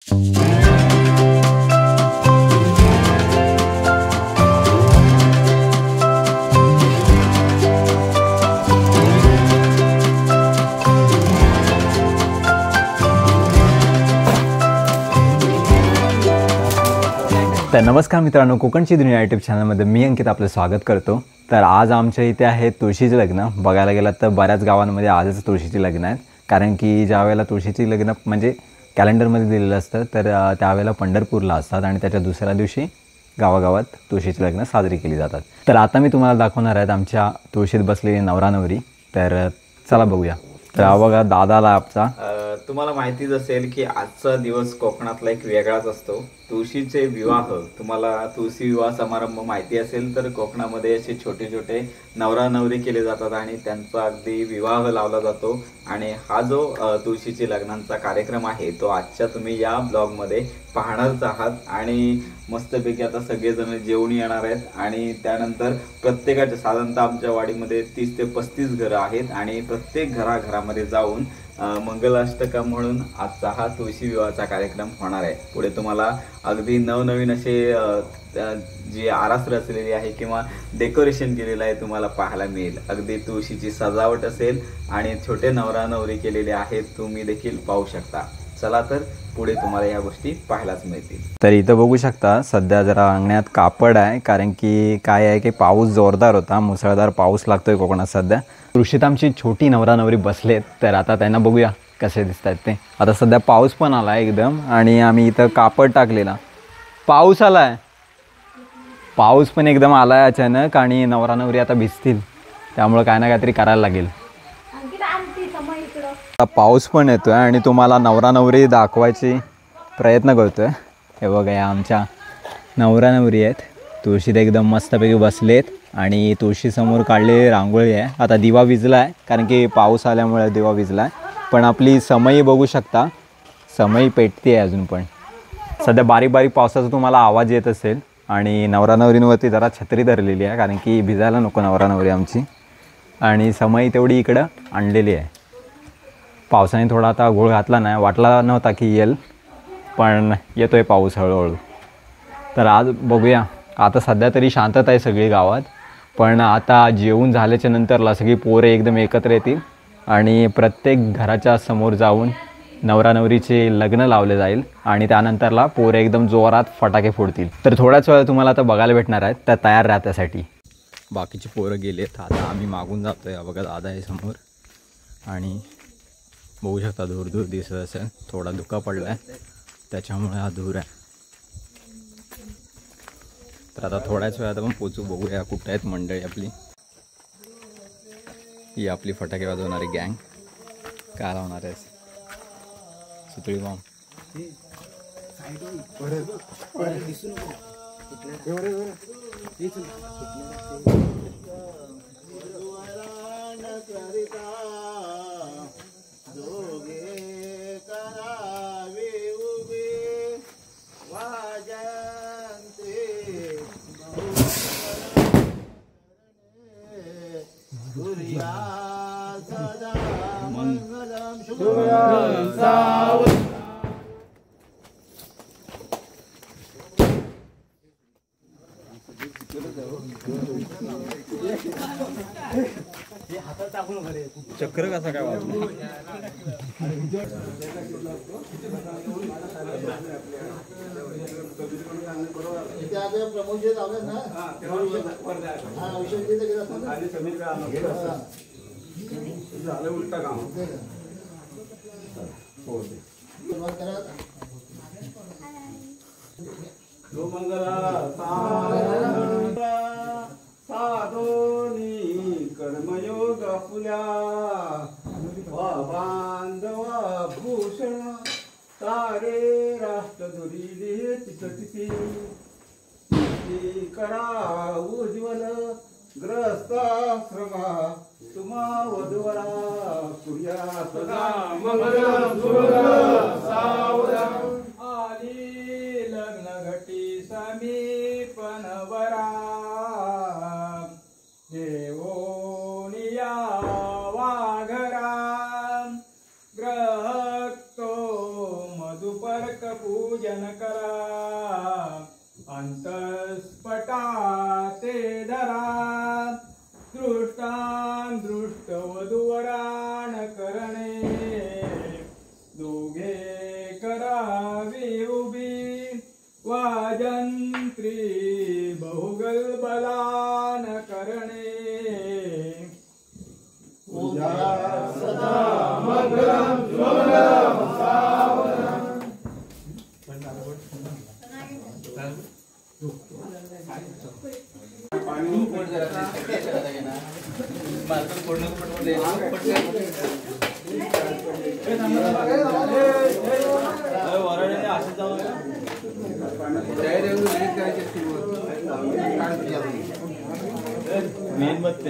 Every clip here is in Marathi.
तर नमस्कार मित्रांनो, कोकणची दुनिया यूट्यूब चॅनलमध्ये मी अंकित आपलं स्वागत करतो। तर आज आमच्या इथे आहे तुळशीचे लग्न। बघायला गेलात तर बऱ्याच गावांमध्ये आजच तुळशीची लग्न आहेत, कारण की ज्या वेळेला तुळशीची लग्न म्हणजे कॅलेंडरमध्ये दिलेलं असतं तर त्यावेळेला पंढरपूरला असतात आणि त्याच्या दुसऱ्या दिवशी गावागावात तुळशीची लग्न साजरी केली जातात। तर आता मी तुम्हाला दाखवणार आहे आमच्या तुळशीत बसलेली नवरा नवरी। तर चला बघूया। तर हा बघा दादाला आपचा तुम्हाला माहितीच असेल की आजचा दिवस कोकणातला एक वेगळाच असतो। तुळशीचे विवाह, तुम्हाला तुळशी विवाह समारंभ माहिती असेल तर कोकणामध्ये असे छोटे छोटे नवरा नवरी केले जातात आणि त्यांचा अगदी विवाह लावला जातो। आणि हा जो तुळशीची लग्नांचा कार्यक्रम आहे तो आजच्या तुम्ही या ब्लॉगमध्ये पाहणारच आहात। आणि मस्तपैकी आता सगळेजण जेवून येणार आहेत आणि त्यानंतर प्रत्येकाच्या साधारणतः आमच्या वाडीमध्ये 30 ते 35 घरं आहेत आणि प्रत्येक घराघरामध्ये जाऊन मंगलाष्टका म्हणून आजचा हा तुळशी विवाहाचा कार्यक्रम होणार आहे। पुढे तुम्हाला अगदी नवनवीन असे जी आरास रचलेली आहे किंवा डेकोरेशन केलेलं आहे तुम्हाला पाहायला मिळेल। अगदी तुळशीची सजावट असेल आणि छोटे नवरा नवरी केलेले आहेत, तुम्ही देखील पाहू शकता। चला तर पुढे तुम्हाला या गोष्टी पाहायलाच मिळतील। तर इथं बघू शकता सध्या जरा अंगणात कापड आहे, कारण की काय आहे की पाऊस जोरदार होता, मुसळधार पाऊस लागतोय कोकणात सध्या। तुळशीत आमची छोटी नवरा नवरी बसलेत, तर आता त्यांना बघूया कसे दिसतात ते। आता सध्या पाऊस पण आला आहे एकदम आणि आम्ही इथं कापड टाकलेला, पाऊस आला आहे, पाऊस पण एकदम आला आहे अचानक आणि नवरा नवरी आता भिजतील, त्यामुळे काय ना काहीतरी करायला लागेल। पाऊस पण येतोय आणि तुम्हाला नवरा नवरी दाखवायची प्रयत्न करतोय। हे बघा या आमच्या नवरा नवरी आहेत, तुळशीत एकदम मस्तपैकी बसलेत आणि तुळशीसमोर काढलेली रांगोळी आहे। आता दिवा विजला आहे, कारण की पाऊस आल्यामुळे दिवा विजला आहे, पण आपली समई बघू शकता, समई पेटते आहे अजून पण। सध्या बारीक बारीक पावसाचा तुम्हाला आवाज येत असेल आणि नवरा नवरींवरती जरा छत्री धरलेली आहे, कारण की भिजायला नको नवरा नवरी आमची। आणि समई तेवढी इकडं आणलेली आहे। पावसाने थोडा आता घोळ घातला नाही, वाटला नव्हता की येईल, पण येतोय पाऊस हळूहळू। तर आज बघूया, आता सध्या तरी शांतता आहे सगळी गावात, पण आता जेवून झाल्याच्या नंतरला सगळी पोरे एकदम एकत्र येतील आणि प्रत्येक घराच्या समोर जाऊन नवरा नवरीचे लग्न लावले जाईल आणि त्यानंतरला पोरे एकदम जोरात फटाके फोडतील। तर थोड्याच वेळा तुम्हाला आता बघायला भेटणार आहेत, त्या तयार राहण्यासाठी। बाकीचे पोरं गेलेत, आता आम्ही मागून जातोय। बघा दादा आहे समोर आणि बघू शकता दूर दूर दिसत असेल, थोडा धुका पडला आहे त्याच्यामुळे हा दूर आहे। तर आता थोड्याच वेळात आपण पोचू, बघूया कुठे आहेत मंडळी आपली। ही आपली फटाके वाजवणारी गँग। काय लावणार आहेस? सुतळी बॉम्ब। चक्र कसा काय वाजला? उलटा काम कर्मयोग फुल्या बांधवा भूषण तारे राष्ट्रधुरी चितचिती करा उज्ज्वल ग्रस्ताश्रमा तुम्हा वधूवरा कुर्या सदा मंगलम सावधान आली लग्न घटी समीपनवरा देवोनिया वाघरा ग्रहतो मधुपर कपू पूजन करा अंतस्पटा ते धरा दृष्टान दृष्ट वधूवराण करणे दोघे करावी उभी वाजंत्री बहुगल बलान करणे पूजा सदा मंगलम शुभम सावधान मेणबत्ती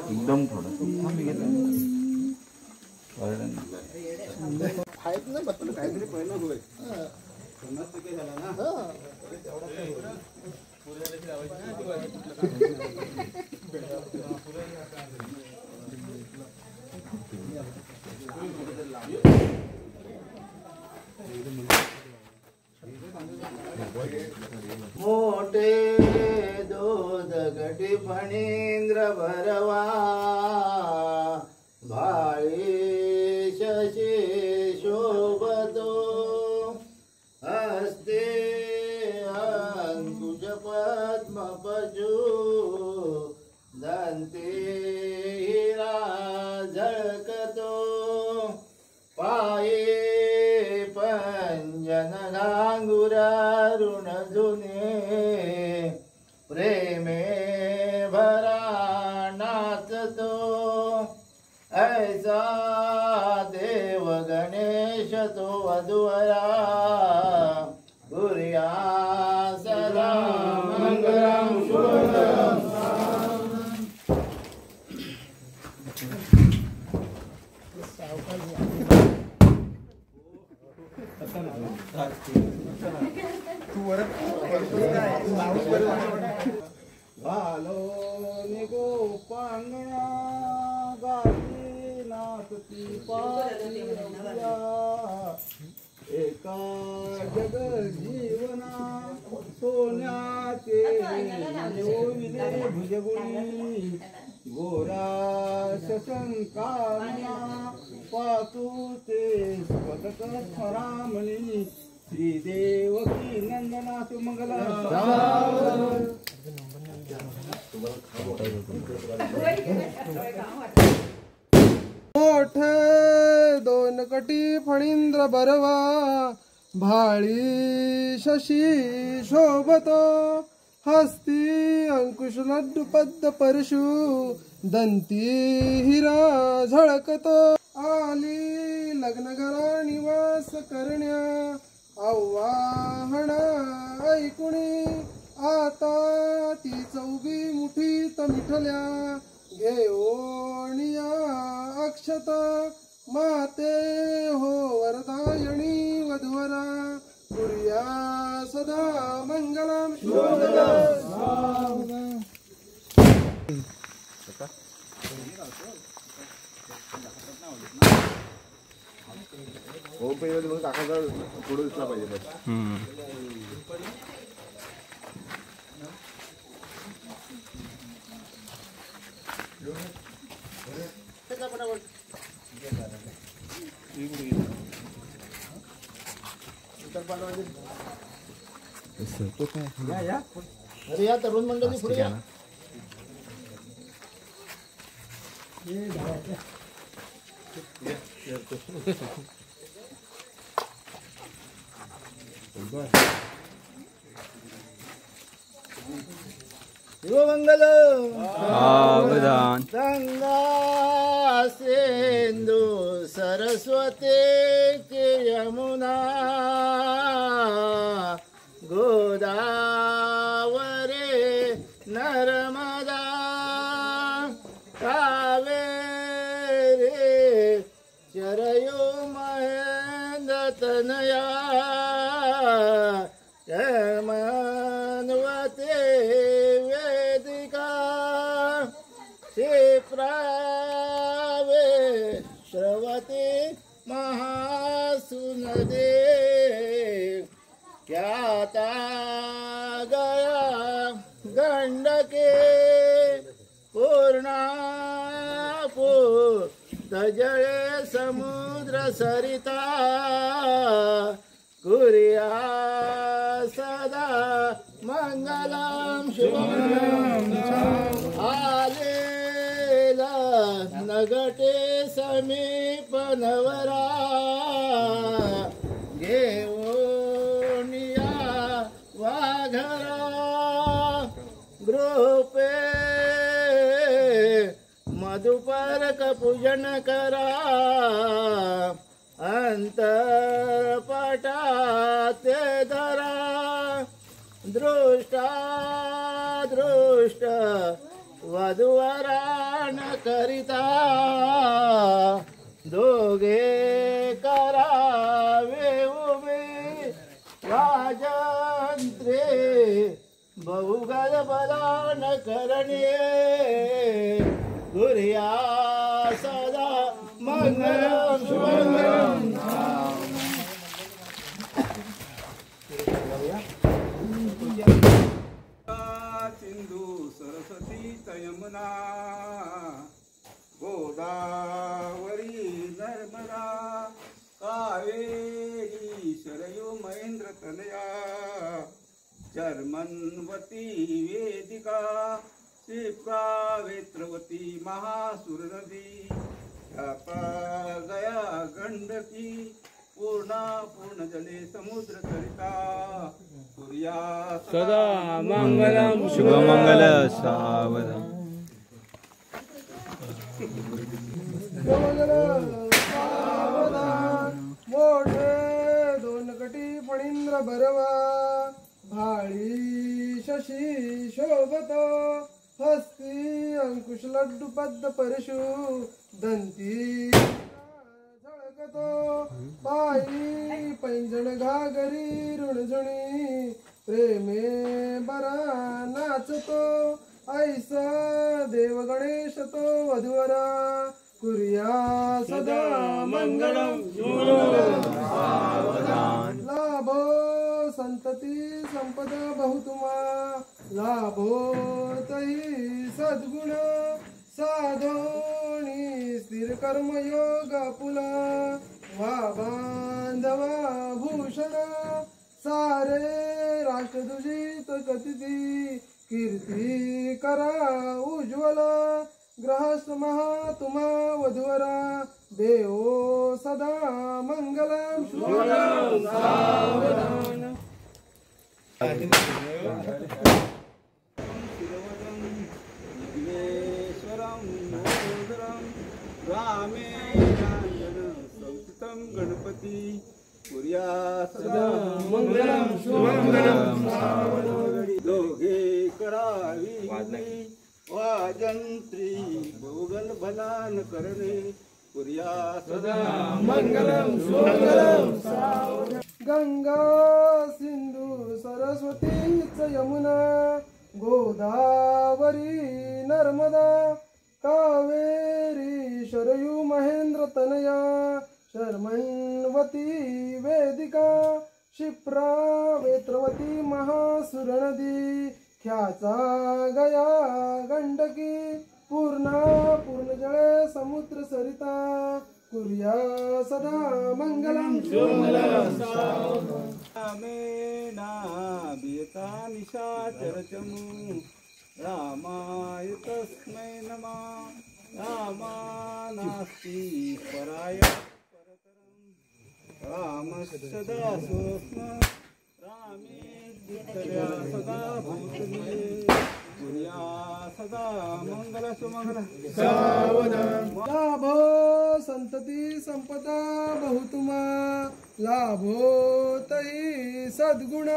एकदम थोडं आहेत ना बत्तन काहीतरी पहिलं होय मोठे दूध गटी फणींद्र भरवा भाळी शशी शोभतो हस्ते अंकुश पद्म पशु दंते हिरा झळकतो पाये पंजन नांगुरा ऋण जुने प्रेमे भरा नाचतो ऐसा देव गणेश तो वधुवरा गुरिया सदा मंगलम शुभम भालो निगो पांगण्या गाती नाचती पाया एका जग जीवना सोन्याचे ओविले भुजगुणी गोरा शशंकाना पातू ते स्वतक फरामणी श्रीदेवकी नंदना सुमंगला मोठे दोन कटी फणींद्र बरवा भाळी शशी शोभतो हस्ती अंकुश लड्डू पद्म परशु दंती हिरा झळकतो आली लग्न घरा निवास करण्या आव्हान ऐकुणी आता ती चौघी मुठीत मिठल्या घेऊनिया अक्षता माते हो वरदायणी वधुवरा गुरिया सदा मंगलम हो पहिले मग काकाचा पुढे दिसला पाहिजे बस अरे या तरुण मंडळी पुढे या शिवमंगल सावधान गंगा सिंधु सरस्वती के यमुना गोदावरी नर्मदा कावेरी चरयो महेंद्र तनया मनवते वेदिका क्षिप्रा सरस्वती महासुन दे ख्याता गया गंडके पूर्णापूर तजळे समुद्र सरिता कुर्या सदा मंगलम शुभम आलेला नगटे समीप नवरा घेऊनिया वाघरा गृपे मधुपरक पूजन करा अंतरपटाते धरा दृष्ट वधूवरान करिता दोघे करावे उभे वाजंत्रे बहुगल बलान करणे गुर्या सदा मंगलम शुभमंगलम सिंधू सरस्वती यमुना गोदावरी नर्मदा कावेरी शरयू महेंद्र तनया जर्मन्वती वेदिका शिप्रा वेत्रवती महासुर नदी ख्याता गया गंडकी पूर्ण जले समुद्र सरिता सूर्या सदा मंगलम शुभमंगल सावधान. मोठे दोन कटी फणींद्र बरवा भाळी शशी शोभत हस्ती अंकुश लड्डू पद्म परशु दंती झळकतो पायी पैंजण घागरी ऋणझुणी प्रेमे बरा नाचतो ऐसा देव गणेश तो वधूवरा कुर्या सदा मंगलम लाभो संतती संपदा बहुतुमा लाभो तही सद्गुण साधोणी स्थिर कर्म योग पुला वा बांधवा भूषण सारे राष्ट्रदुजित कथिती कीर्ती करा उज्ज्वल ग्रहस्थ तुम्हा वधूवरा देवो सदा मंगलम शुभम सावधान. गणपती कुर्या सदा मंगलम शुभमंगलम दोघे करावी वाजंत्री भोगल भलान करणे कुर्या सदा मंगलम शुभमंगलम गंगा सिंधू सरस्वतीच यमुना गोदावरी नर्मदा कावेरी शरयू महेंद्र तनया शर्मण्वती वेदिका क्षिप्रा वेत्रवती महासुर नदी ख्याचा गया गंडकी पूर्ण जळे समुद्र सरिता कुर्या सदा मंगलम रामेणा बियता निशाचरचमु रामाय तस्मै नमः रामा नास्ति पराय परतरम् रामसदा स्वप्न रामे विठ्ठल्या सदा भूतले कुर्या सदा मंगल सुमंगल सावधान. लाभो संतती संपदा बहुतुमा लाभो तही सद्गुण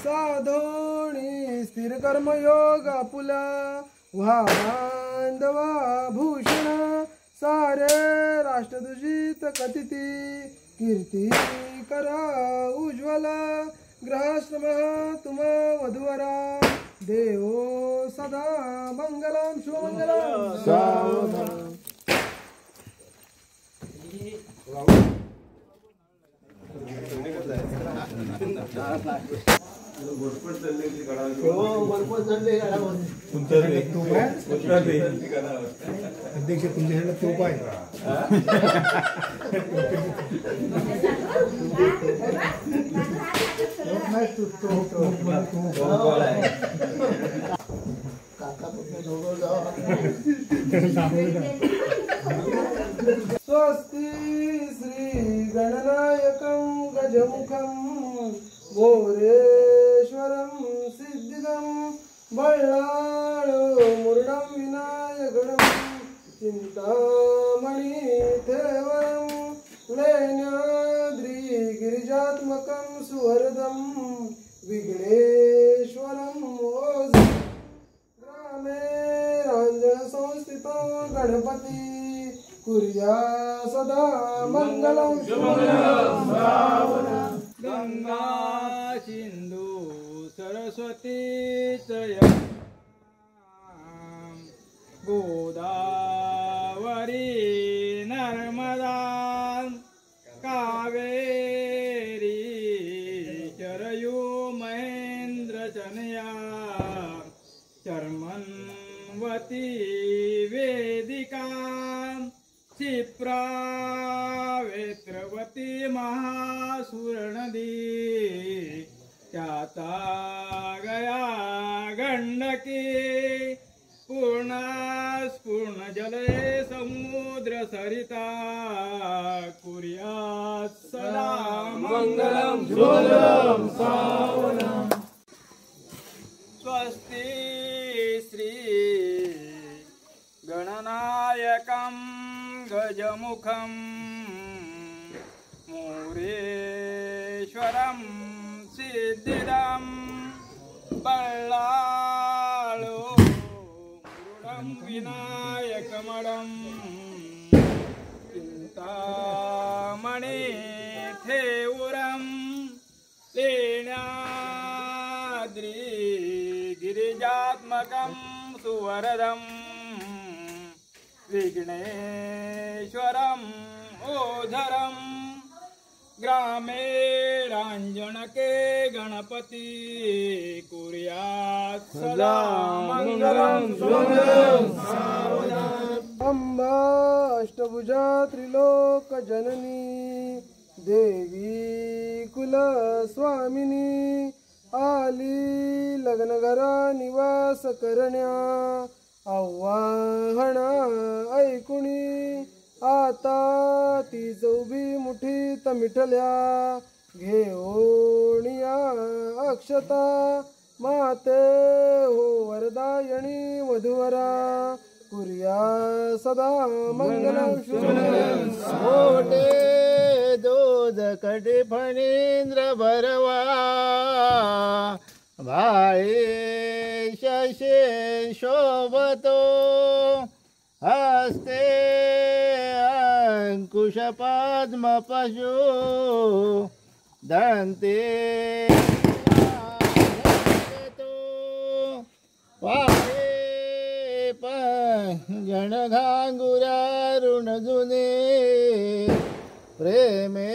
साधोणी स्थिर कर्म योग आपुला व्हा बांधवा भूषण सारे राष्ट्रदुजित कथिती कीर्ती करा उज्ज्वल ग्रहाश्रम तुम्हा वधूवरा देवो सदा मंगलम शुभमंगलम सावधान. अध्यक्ष तुमच्याकडे तूप आहे स्वस्ति श्री गणनायकं गजमुखं घोरेश्वरं सिद्धिदं बल्लाळो मुरुडं विनायकं चिंतामणि थेवरं लेण्याद्रि गिरिजात्मकं सुवरदं विघ्नेश्वरं ओज ग्रामे रांजण संस्थितो गणपती कुर्या सदा मंगलं गंगा सिंधू सरस्वती चय गोदावरी नर्मदा कावेरी चरयू महेंद्र चनया चर्मन्वती वेदिका क्षिप्रा वेत्रवती महासुरनदी त्याता गया गंडकी पूर्ण जले समुद्र सरिता कुर्यात् सदा मंगलम शुभम सावनम स्वस्ति श्री गणनायकं गजमुखं मोरेश्वरं सिद्धिदं बल्लाळो मुरुडं विनायकमडं चिंतामणि थेवरं लेण्याद्रि गिरिजात्मकं सुवरदं विघ्नेश्वरम् ओधरं ग्रामे रांजणके गणपती कुर्यात् सदा मंगलं शुभं अंबा अष्टभुजा त्रिलोक जननी देवी कुल स्वामिनी आली लग्न घरा निवास करण्या आव्हाना ऐकुणी आता ती चौबी मुठीत मिठल्या घेऊनिया अक्षता माते हो वरदायणी वधुवरा कुर्या सदा मंगलं शुभं मोठे दूध कटी फणींद्र भरवा भाळे शशे शोभतो हस्ते अंकुश पद्म पशु दंते वारे पंजन घांगुरा ऋण जुने प्रेमे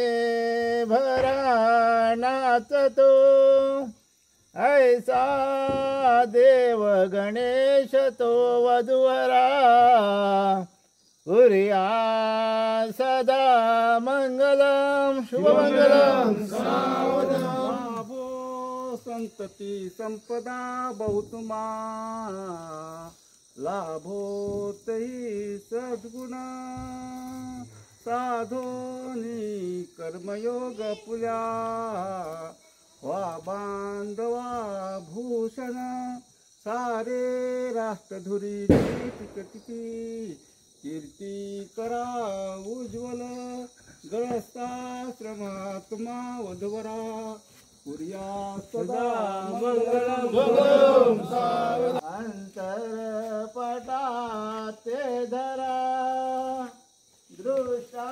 भरा नाचतो ऐसा देव गणेश तो वधुवरा कुर्या सदा मंगलम शुभमंगलम लाभो संतती संपदा बहुतुमा लाभो तही सद्गुण साधोनी कर्मयोग पुल्या वा बांधवा भूषण सारे राष्ट्रधुरी टिकटिकी कीर्ती करा उज्ज्वल ग्रस्ताश्रमात्मा वधवरा कुर्या सदा मंगलम अंतरपटात ते धरा दृष्टा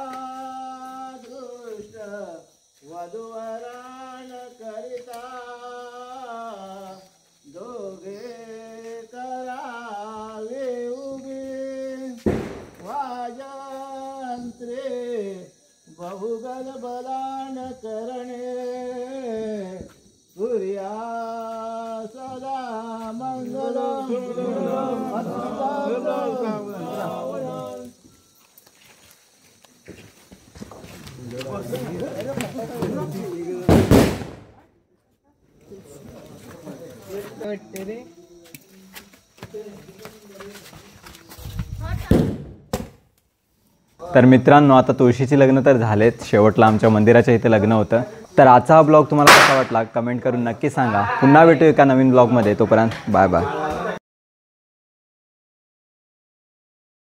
दृष्ट वधुवरान करिता दोघे करावे उभे वाजंत्रे अवघड बलान करणे सूर्या सदा मंगल तर मित्रांनो, आता तुळशीची लग्न तर झालेत. शेवटला आमच्या मंदिराच्या इथे लग्न होतं. तर आजचा हा ब्लॉग तुम्हाला कसा वाटला कमेंट करून नक्की सांगा. पुन्हा भेटू एका नवीन ब्लॉगमध्ये. तोपर्यंत बाय बाय.